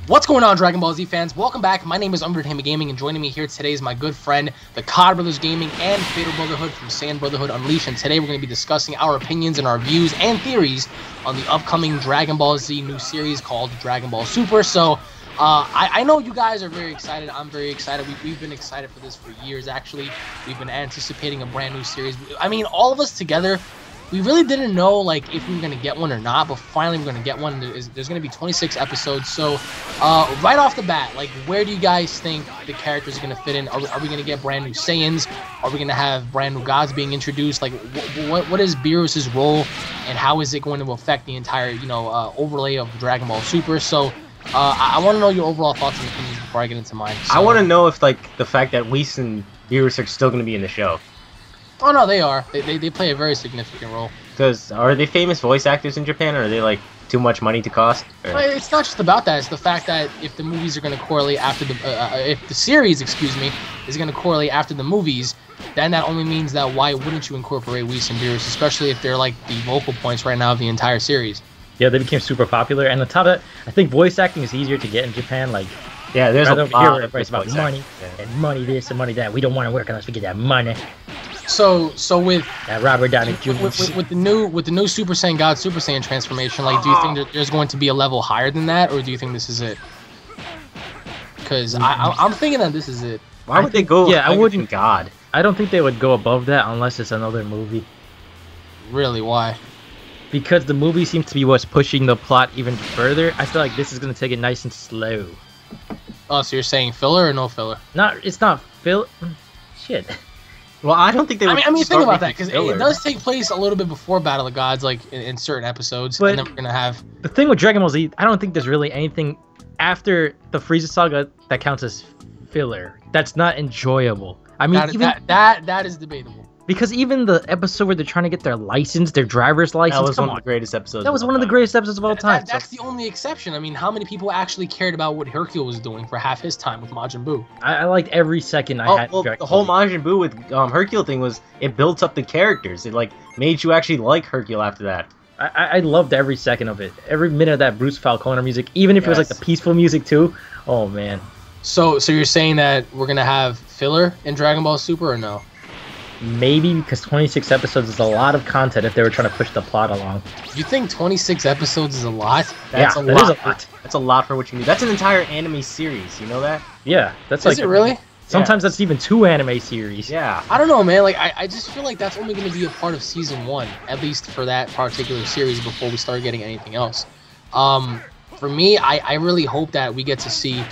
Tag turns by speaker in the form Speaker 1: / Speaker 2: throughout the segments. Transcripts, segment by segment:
Speaker 1: What's going on, Dragon Ball Z fans? Welcome back. My name is Unvertainment Gaming, and joining me here today is my good friend, the COD Brothers Gaming and Fatal Brotherhood from Saiyan Brotherhood Unleashed. And today we're going to be discussing our opinions and our views and theories on the upcoming Dragon Ball Z new series called Dragon Ball Super. So, I know you guys are very excited. I'm very excited. We've been excited for this for years, actually. We've been anticipating a brand new series. I mean, all of us together, we really didn't know like if we were going to get one or not, but finally we're going to get one. There's going to be 26 episodes. So right off the bat, like, where do you guys think the characters are going to fit in? Are we going to get brand new Saiyans? Are we going to have brand new gods being introduced? Like, what is Beerus' role, and how is it going to affect the entire, overlay of Dragon Ball Super? So I want to know your overall thoughts and opinions before I get into mine. So,
Speaker 2: I want to know if, like, the fact that Whis and Beerus are still going to be in the show.
Speaker 1: Oh no, they are. They play a very significant role.
Speaker 2: Because are they famous voice actors in Japan, or are they like too much money to cost?
Speaker 1: Well, it's not just about that. It's the fact that if the movies are going to correlate after the, if the series, excuse me, is going to correlate after the movies, then that only means that why wouldn't you incorporate Whis and Beerus, especially if they're like the vocal points right now of the entire series.
Speaker 3: Yeah, they became super popular, and on top of that, I think voice acting is easier to get in Japan. Like,
Speaker 2: yeah, there's a lot of
Speaker 3: it's about money and money this and money that. We don't want to work unless we get that money.
Speaker 1: So with
Speaker 3: that Robert Downey Jr.
Speaker 1: with the new Super Saiyan God Super Saiyan transformation, like, do you think that there's going to be a level higher than that, or do you think this is it? Because I'm thinking that this is it.
Speaker 2: Why would they go?
Speaker 3: Yeah, I wouldn't.
Speaker 2: God,
Speaker 3: I don't think they would go above that unless it's another movie.
Speaker 1: Really? Why?
Speaker 3: Because the movie seems to be what's pushing the plot even further. I feel like this is gonna take it nice and slow.
Speaker 1: Oh, so you're saying filler or no filler?
Speaker 3: It's not fill. Shit.
Speaker 2: Well, I don't think they would.
Speaker 1: I mean, think about that, because it does take place a little bit before Battle of the Gods, like in certain episodes,
Speaker 3: but
Speaker 1: and then we're gonna have
Speaker 3: the thing with Dragon Ball Z. I don't think there's really anything after the Frieza saga that counts as filler. That's not enjoyable. I mean,
Speaker 1: that is debatable.
Speaker 3: Because even the episode where they're trying to get their license, their driver's license,
Speaker 2: that was one of the greatest episodes.
Speaker 3: That was one of the greatest episodes of all time.
Speaker 1: That's the only exception. I mean, how many people actually cared about what Hercule was doing for half his time with Majin Buu?
Speaker 3: I liked every second I had.
Speaker 2: Well, the whole Majin Buu with Hercule thing was, it built up the characters. It like made you actually like Hercule after that.
Speaker 3: I loved every second of it. Every minute of that Bruce Falconer music, even if it was like the peaceful music too. Oh man. So
Speaker 1: you're saying that we're gonna have filler in Dragon Ball Super, or no?
Speaker 3: Maybe, because 26 episodes is a lot of content if they were trying to push the plot along.
Speaker 1: You think 26 episodes is a lot?
Speaker 2: That's a lot. That's a lot for what you need. That's an entire anime series, you know that?
Speaker 3: Yeah, that's
Speaker 1: like... Is it really?
Speaker 3: Sometimes that's even 2 anime series.
Speaker 2: Yeah.
Speaker 1: I don't know, man. Like, I just feel like that's only going to be a part of Season 1, at least for that particular series, before we start getting anything else. For me, I really hope that we get to see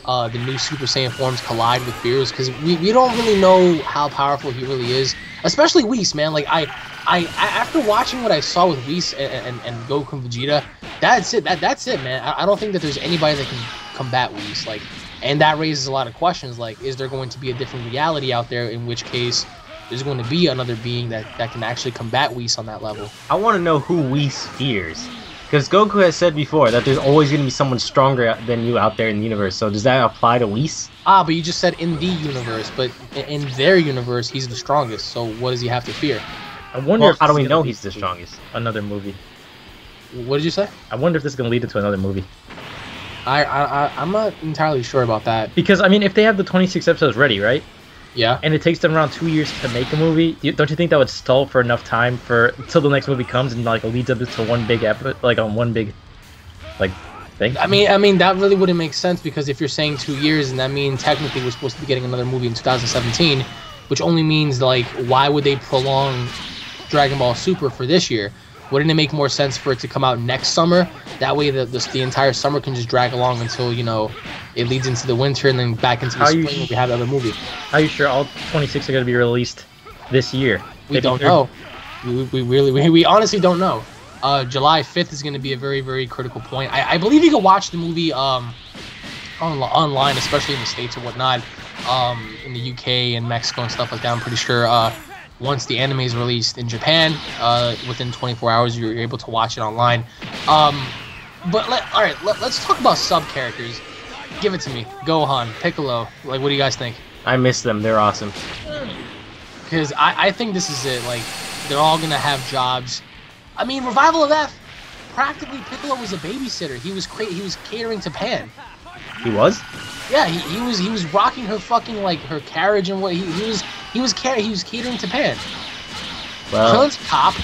Speaker 1: the new Super Saiyan forms collide with Beerus, because we don't really know how powerful he really is, especially Whis, man. Like, I after watching what I saw with Whis and Goku and Vegeta, that's it. That's it, man. I don't think that there's anybody that can combat Whis. Like, and that raises a lot of questions. Like, is there going to be a different reality out there, in which case there's going to be another being that can actually combat Whis on that level?
Speaker 2: I want to know who Whis fears. Because Goku has said before that there's always going to be someone stronger than you out there in the universe. So does that apply to Whis?
Speaker 1: But you just said in the universe. But in their universe, he's the strongest. So what does he have to fear?
Speaker 3: I wonder.
Speaker 2: Well, how do we know he's the strongest?
Speaker 3: Another movie.
Speaker 1: What did you say?
Speaker 3: I wonder if this is going to lead into another movie.
Speaker 1: I'm not entirely sure about that.
Speaker 3: Because, I mean, if they have the 26 episodes ready, right?
Speaker 1: Yeah.
Speaker 3: And it takes them around 2 years to make a movie. Don't you think that would stall for enough time until the next movie comes and like leads up to one big episode, like on one big thing?
Speaker 1: I mean that really wouldn't make sense, because if you're saying 2 years, and that means technically we're supposed to be getting another movie in 2017, which only means, like, why would they prolong Dragon Ball Super for this year? Wouldn't it make more sense for it to come out next summer? That way the entire summer can just drag along until, it leads into the winter, and then back into the spring when we have the other movie.
Speaker 3: How are you sure all 26 are going to be released this year?
Speaker 1: We don't know. We honestly don't know. July 5th is going to be a very, very critical point. I believe you can watch the movie online, especially in the States or whatnot, in the UK and Mexico and stuff like that. I'm pretty sure once the anime is released in Japan, within 24 hours, you're able to watch it online. But let's talk about sub-characters. Give it to me. Gohan, Piccolo. Like, what do you guys think?
Speaker 2: I miss them. They're awesome.
Speaker 1: Because I think this is it. Like, they're all going to have jobs. I mean, Revival of F, practically Piccolo was a babysitter. He was catering to Pan.
Speaker 2: He was?
Speaker 1: Yeah, he was rocking her fucking like her carriage and what he was catering to Pan.
Speaker 2: Well,
Speaker 1: Krillin's a cop.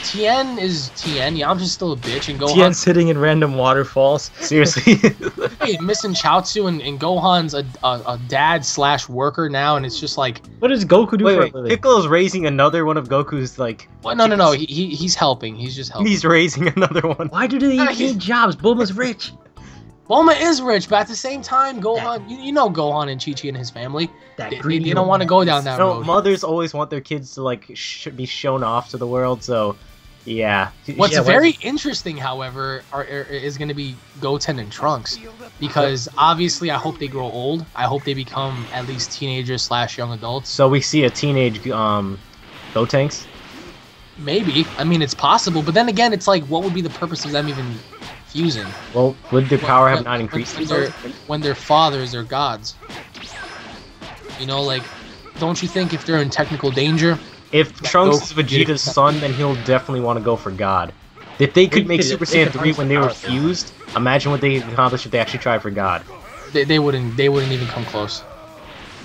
Speaker 1: Tien is Tien. Yamcha's still a bitch, and Gohan.
Speaker 3: Tien's sitting in random waterfalls.
Speaker 2: seriously.
Speaker 1: Hey, missing Chaozu, and Gohan's a dad / worker now, and it's just like.
Speaker 3: What does Goku do for a
Speaker 2: Wait,
Speaker 3: living?
Speaker 2: Piccolo's raising another one of Goku's like.
Speaker 1: Well, no. He's helping. He's just helping.
Speaker 2: He's raising another one.
Speaker 3: Why do they need jobs? Bulma's rich.
Speaker 1: Bulma is rich, but at the same time, Gohan, you know Gohan and Chi-Chi and his family, they don't want to go down that road.
Speaker 2: Mothers always want their kids to like be shown off to the world, so yeah.
Speaker 1: What's very interesting, however, is going to be Goten and Trunks, because obviously I hope they grow old. I hope they become at least teenagers / young adults.
Speaker 2: So we see a teenage Gotenks?
Speaker 1: Maybe. I mean, it's possible, but then again, it's like, what would be the purpose of them even fusing?
Speaker 2: Well, would their power have not increased?
Speaker 1: When their fathers are gods. You know, like, don't you think if they're in technical danger?
Speaker 2: If Trunks is Vegeta's son, then he'll definitely want to go for God. If they could make Super Saiyan 3 when they were fused, imagine what they could accomplish if they actually tried for God.
Speaker 1: They wouldn't even come close.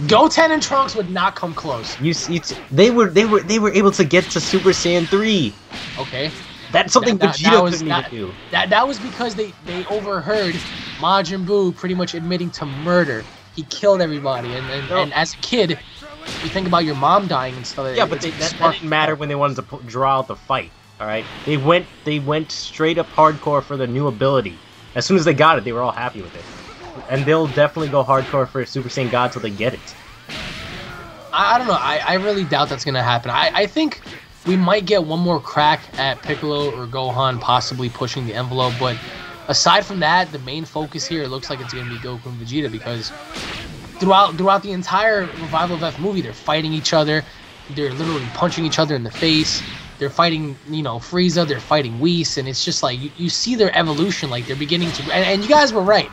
Speaker 1: Goten and Trunks would not come close.
Speaker 2: They were able to get to Super Saiyan 3.
Speaker 1: Okay.
Speaker 2: That's something Vegeta couldn't even do.
Speaker 1: That was because they overheard Majin Buu pretty much admitting to murder. He killed everybody, and as a kid, you think about your mom dying and stuff.
Speaker 2: Yeah, but that didn't matter when they wanted to draw out the fight. All right, they went straight up hardcore for the new ability. As soon as they got it, they were all happy with it, and they'll definitely go hardcore for Super Saiyan God till they get it.
Speaker 1: I don't know. I really doubt that's gonna happen. I think we might get one more crack at Piccolo or Gohan possibly pushing the envelope, but aside from that, the main focus here, it looks like it's gonna be Goku and Vegeta, because throughout the entire Revival of F movie, they're fighting each other. They're literally punching each other in the face. They're fighting, Frieza. They're fighting Whis, and it's just like you see their evolution. Like they're beginning to, and you guys were right.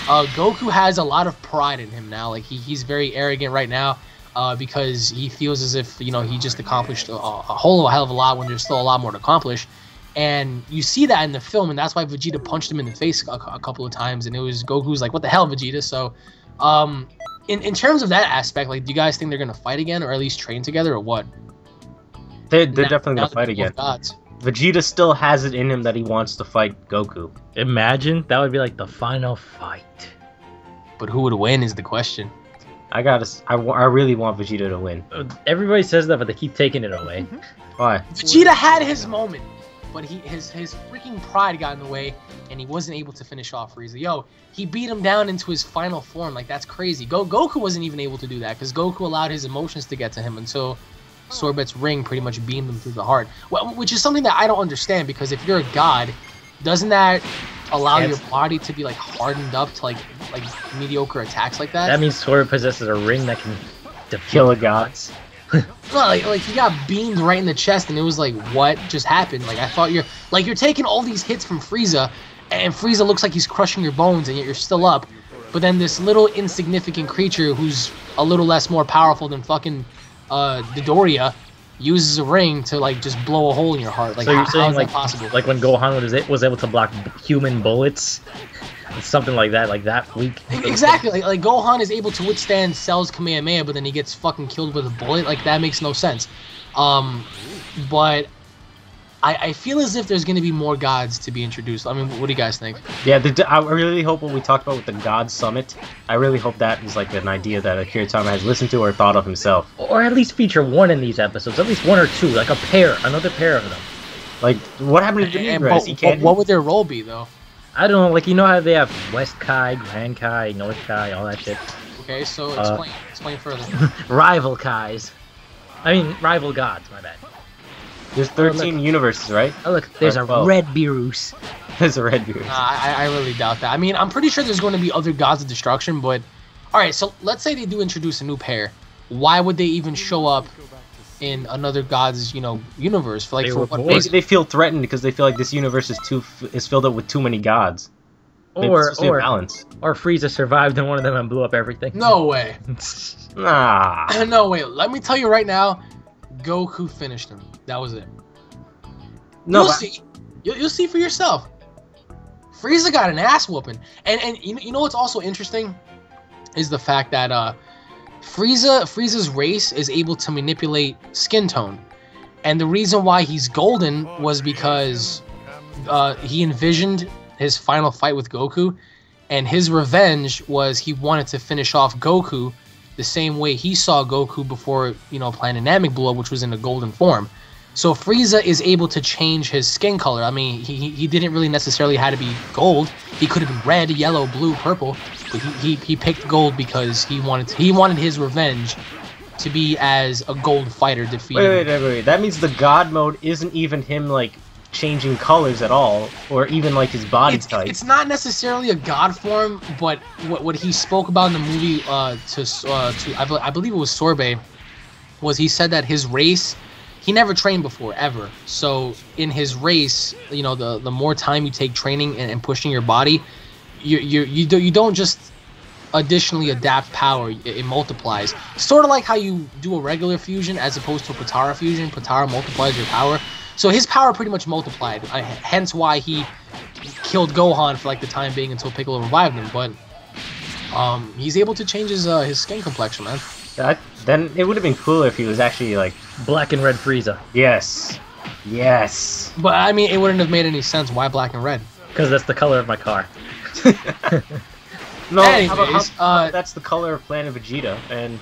Speaker 1: Goku has a lot of pride in him now. Like he's very arrogant right now, because he feels as if he just accomplished a whole hell of a lot when there's still a lot more to accomplish. And you see that in the film, and that's why Vegeta punched him in the face a couple of times, and it was Goku's like, "What the hell, Vegeta?" So, in terms of that aspect, like, do you guys think they're gonna fight again, or at least train together, or what?
Speaker 2: They're definitely gonna fight again.
Speaker 1: Gods.
Speaker 2: Vegeta still has it in him that he wants to fight Goku.
Speaker 3: Imagine that would be like the final fight.
Speaker 1: But who would win is the question.
Speaker 2: I really want Vegeta to win.
Speaker 3: Everybody says that, but they keep taking it away.
Speaker 2: Why?
Speaker 1: Vegeta had his moment, but his freaking pride got in the way, and he wasn't able to finish off Frieza. Yo, he beat him down into his final form. Like, that's crazy. Goku wasn't even able to do that, because Goku allowed his emotions to get to him until Sorbet's ring pretty much beamed him through the heart. Well, which is something that I don't understand, because if you're a god, doesn't that allow your body to be like hardened up to like mediocre attacks like that?
Speaker 3: That means Sorbet possesses a ring that can
Speaker 2: kill a god.
Speaker 1: No, like he got beamed right in the chest, and it was like, what just happened? Like, I thought you're taking all these hits from Frieza, and Frieza looks like he's crushing your bones, and yet you're still up. But then this little insignificant creature who's a little less more powerful than fucking Dodoria uses a ring to like just blow a hole in your heart. Like,
Speaker 3: so you're saying
Speaker 1: how is
Speaker 3: like
Speaker 1: that possible?
Speaker 3: Like when Gohan was able to block human bullets, something like that weak.
Speaker 1: Exactly. Like Gohan is able to withstand Cell's Kamehameha, but then he gets fucking killed with a bullet. Like, that makes no sense. But I feel as if there's going to be more gods to be introduced. I mean, what do you guys think?
Speaker 2: Yeah, I really hope what we talked about with the God Summit, I really hope that is like an idea that Akira Toriyama has listened to or thought of himself.
Speaker 3: Or at least feature one in these episodes, at least one or two, like another pair of them.
Speaker 2: Like, what happened to Dimps?
Speaker 1: What would their role be, though?
Speaker 3: I don't know, like, you know how they have West Kai, Grand Kai, North Kai, all that shit?
Speaker 1: Okay, so explain further.
Speaker 3: Rival Kais. I mean, rival gods, my bad.
Speaker 2: There's 13 universes, right?
Speaker 3: Oh, look, there's a red Beerus.
Speaker 2: There's a red Beerus.
Speaker 1: I really doubt that. I mean, I'm pretty sure there's going to be other gods of destruction, but... Alright, so let's say they do introduce a new pair. Why would they even show up in another god's, universe? For what
Speaker 2: Maybe
Speaker 1: reason?
Speaker 2: they feel threatened because they feel like this universe is filled up with too many gods.
Speaker 3: Or
Speaker 2: Frieza
Speaker 3: survived in one of them and blew up everything.
Speaker 1: No way.
Speaker 2: Nah.
Speaker 1: No way. Let me tell you right now, Goku finished him. That was it.
Speaker 2: No,
Speaker 1: You'll see. You'll see for yourself. Frieza got an ass whooping, and you know what's also interesting is the fact that Frieza's race is able to manipulate skin tone, and the reason why he's golden was because he envisioned his final fight with Goku, and his revenge was he wanted to finish off Goku the same way he saw Goku before, you know, Planet Namek blew up, which was in a golden form. So Frieza is able to change his skin color. I mean, he didn't really necessarily have to be gold. He could have been red, yellow, blue, purple, but he picked gold because he wanted his revenge to be as a gold fighter defeating.
Speaker 2: Wait. That means the God mode isn't even him like changing colors at all, or even like his body type.
Speaker 1: It's not necessarily a god form, but what he spoke about in the movie to I believe it was Sorbet, was he said that his race, he never trained before ever. So in his race, you know, the more time you take training and pushing your body, you don't just additionally adapt power, it multiplies. Sort of like how you do a regular fusion as opposed to a Potara fusion. Potara multiplies your power. So his power pretty much multiplied, hence why he killed Gohan for like the time being until Piccolo revived him. But he's able to change his skin complexion, man.
Speaker 2: Then it would have been cooler if he was actually like
Speaker 3: Black and red Frieza.
Speaker 2: Yes.
Speaker 1: But I mean, it wouldn't have made any sense. Why black and red?
Speaker 3: Because that's the color of my car.
Speaker 2: No,
Speaker 1: anyways,
Speaker 2: that's the color of Planet Vegeta, and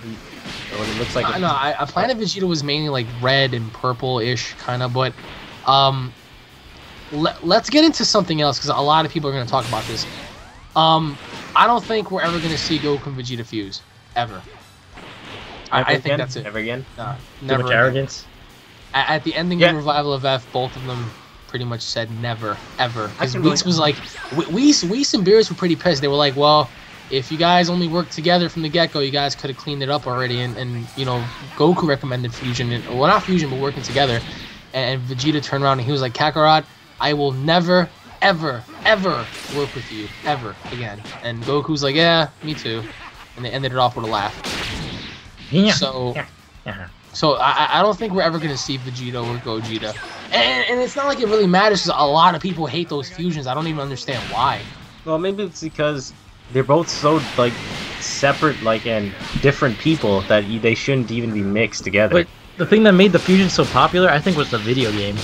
Speaker 2: it looks like.
Speaker 1: No, Planet Vegeta was mainly like red and purple-ish kind of, but let's get into something else because a lot of people are going to talk about this. I don't think we're ever going to see Goku and Vegeta fuse ever. I think that's it.
Speaker 2: Never again.
Speaker 1: No,
Speaker 3: Too
Speaker 1: never.
Speaker 3: much arrogance.
Speaker 1: At the ending of Revival of F, both of them pretty much said never, ever. Because Whis was like, Whis and Beerus were pretty pissed. They were like, well, if you guys only worked together from the get-go, you guys could have cleaned it up already. And you know, Goku recommended fusion, well, not fusion, but working together. And Vegeta turned around and he was like, Kakarot, I will never, ever, ever work with you, ever again. And Goku's like, yeah, me too. And they ended it off with a laugh.
Speaker 3: Yeah.
Speaker 1: So I don't think we're ever going to see Vegeta or Gogeta. And it's not like it really matters because a lot of people hate those fusions. I don't even understand why.
Speaker 2: Well, maybe it's because they're both so, like, separate, like, and different people that they shouldn't even be mixed together.
Speaker 3: But the thing that made the fusion so popular, I think, was the video games.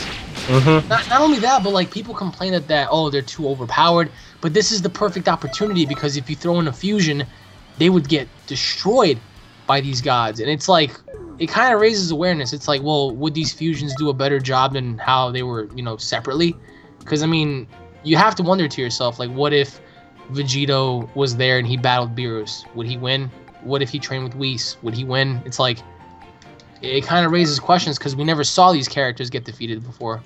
Speaker 2: Mm-hmm.
Speaker 1: Not only that, but, like, people complain that, oh, they're too overpowered. But this is the perfect opportunity because if you throw in a fusion, they would get destroyed by these gods. And it's like, it kind of raises awareness. It's like, well, would these fusions do a better job than how they were, you know, separately? Because, I mean, you have to wonder to yourself, like, what if Vegito was there and he battled Beerus? Would he win? What if he trained with Whis? Would he win? It's like, it kind of raises questions because we never saw these characters get defeated before.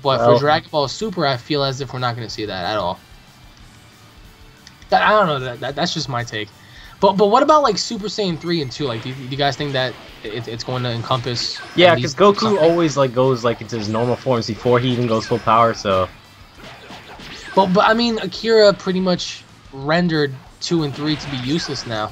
Speaker 1: But for Dragon Ball Super, I feel as if we're not going to see that at all. I don't know. That's just my take. But what about like Super Saiyan 3 and 2? Like, do you guys think that it's going to encompass?
Speaker 2: Yeah, because Goku always like goes like into his normal forms before he even goes full power. So.
Speaker 1: But I mean, Akira pretty much rendered 2 and 3 to be useless now.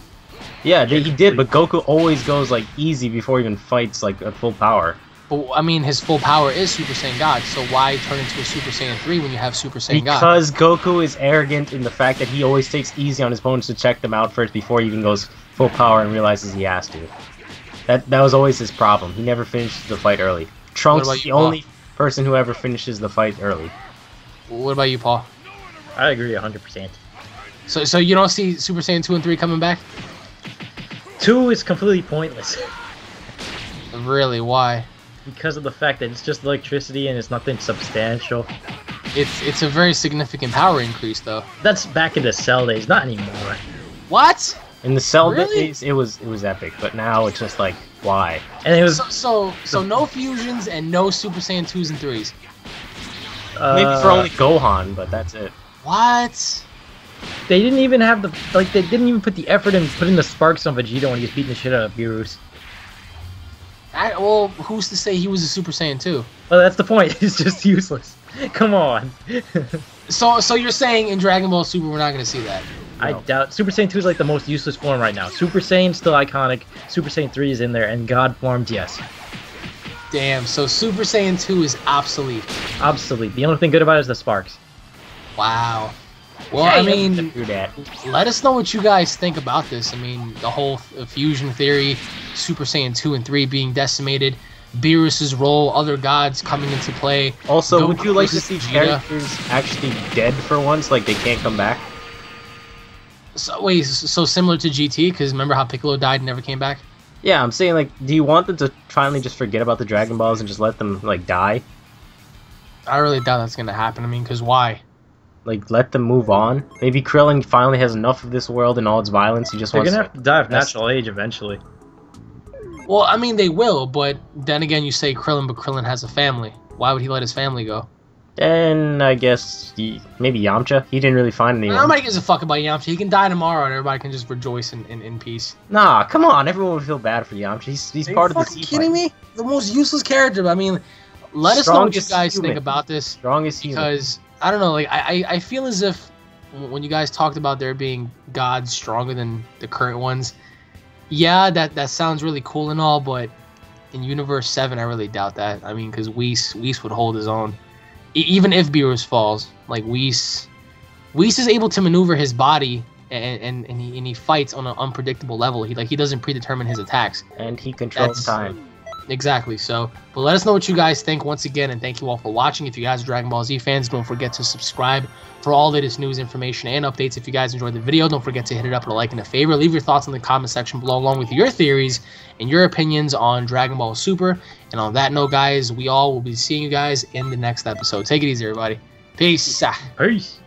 Speaker 2: Yeah, he did, but Goku always goes like easy before he even fights like at full power.
Speaker 1: But I mean, his full power is Super Saiyan God, so why turn into a Super Saiyan 3 when you have Super Saiyan God?
Speaker 2: Because Goku is arrogant in the fact that he always takes easy on his opponents to check them out first before he even goes full power and realizes he has to. That was always his problem. He never finishes the fight early. Trunks is the only person who ever finishes the fight early.
Speaker 1: What about you, Paul?
Speaker 3: I agree 100%.
Speaker 1: So you don't see Super Saiyan 2 and 3 coming back?
Speaker 3: 2 is completely pointless.
Speaker 1: Really? Why?
Speaker 3: Because of the fact that it's just electricity and it's nothing substantial.
Speaker 1: It's a very significant power increase, though.
Speaker 3: That's back in the Cell days, not anymore.
Speaker 1: What?
Speaker 2: In the Cell days, it was epic, but now it's just like, why?
Speaker 3: And it was
Speaker 1: so no fusions and no Super Saiyan 2s and 3s.
Speaker 2: Maybe for only Gohan, but that's it.
Speaker 1: What?
Speaker 3: They didn't even have the they didn't even put the effort in putting the sparks on Vegeta when he was beating the shit out of Beerus.
Speaker 1: Well, who's to say he was a Super Saiyan 2?
Speaker 3: Well, that's the point. It's just useless. Come on.
Speaker 1: So you're saying in Dragon Ball Super we're not going to see that?
Speaker 3: No. I doubt. Super Saiyan 2 is like the most useless form right now. Super Saiyan still iconic. Super Saiyan 3 is in there, and God forms, yes.
Speaker 1: Damn, so Super Saiyan 2 is obsolete.
Speaker 3: Obsolete. The only thing good about it is the sparks.
Speaker 1: Wow. Well,
Speaker 2: Yeah,
Speaker 1: I
Speaker 2: you
Speaker 1: mean,
Speaker 2: have to do that.
Speaker 1: let us know what you guys think about this. I mean, the whole fusion theory, Super Saiyan 2 and 3 being decimated, Beerus's role, other gods coming into play.
Speaker 2: Also,
Speaker 1: Goku
Speaker 2: would you like to
Speaker 1: versus
Speaker 2: see
Speaker 1: Vegeta.
Speaker 2: characters actually dead for once, like they can't come back?
Speaker 1: So, wait, so similar to GT, because remember how Piccolo died and never came back?
Speaker 2: Yeah, I'm saying, like, do you want them to finally just forget about the Dragon Balls and just let them, like, die?
Speaker 1: I really doubt that's going to happen. I mean, because why?
Speaker 2: Like, let them move on? Maybe Krillin finally has enough of this world and all its violence, he just
Speaker 3: They're
Speaker 2: wants
Speaker 3: gonna have to die of natural age eventually.
Speaker 1: Well, I mean, they will, but then again, you say Krillin, but Krillin has a family. Why would he let his family go?
Speaker 2: And I guess, maybe Yamcha? He didn't really find anyone.
Speaker 1: Nobody gives a fuck about Yamcha. He can die tomorrow, and everybody can just rejoice in peace.
Speaker 2: Nah, come on, everyone would feel bad for Yamcha. He's
Speaker 1: Are
Speaker 2: part
Speaker 1: you
Speaker 2: of the
Speaker 1: fucking
Speaker 2: sea
Speaker 1: kidding me? The most useless character. I mean, let us know what you
Speaker 2: Strongest
Speaker 1: guys
Speaker 2: human.
Speaker 1: think about this.
Speaker 2: Strongest human.
Speaker 1: Because, I don't know, like, I feel as if when you guys talked about there being gods stronger than the current ones, yeah, that sounds really cool and all, but in Universe 7, I really doubt that. I mean, because Whis would hold his own. Even if Beerus falls, like, Whis is able to maneuver his body, and he fights on an unpredictable level. He doesn't predetermine his attacks.
Speaker 2: And he controls time.
Speaker 1: Exactly. So, but let us know what you guys think once again, and thank you all for watching. If you guys are Dragon Ball Z fans, don't forget to subscribe for all latest news, information, and updates. If you guys enjoyed the video, don't forget to hit it up with a like and a favorite. Leave your thoughts in the comment section below, along with your theories and your opinions on Dragon Ball Super. And on that note, guys, we all will be seeing you guys in the next episode. Take it easy, everybody. Peace.
Speaker 3: Peace.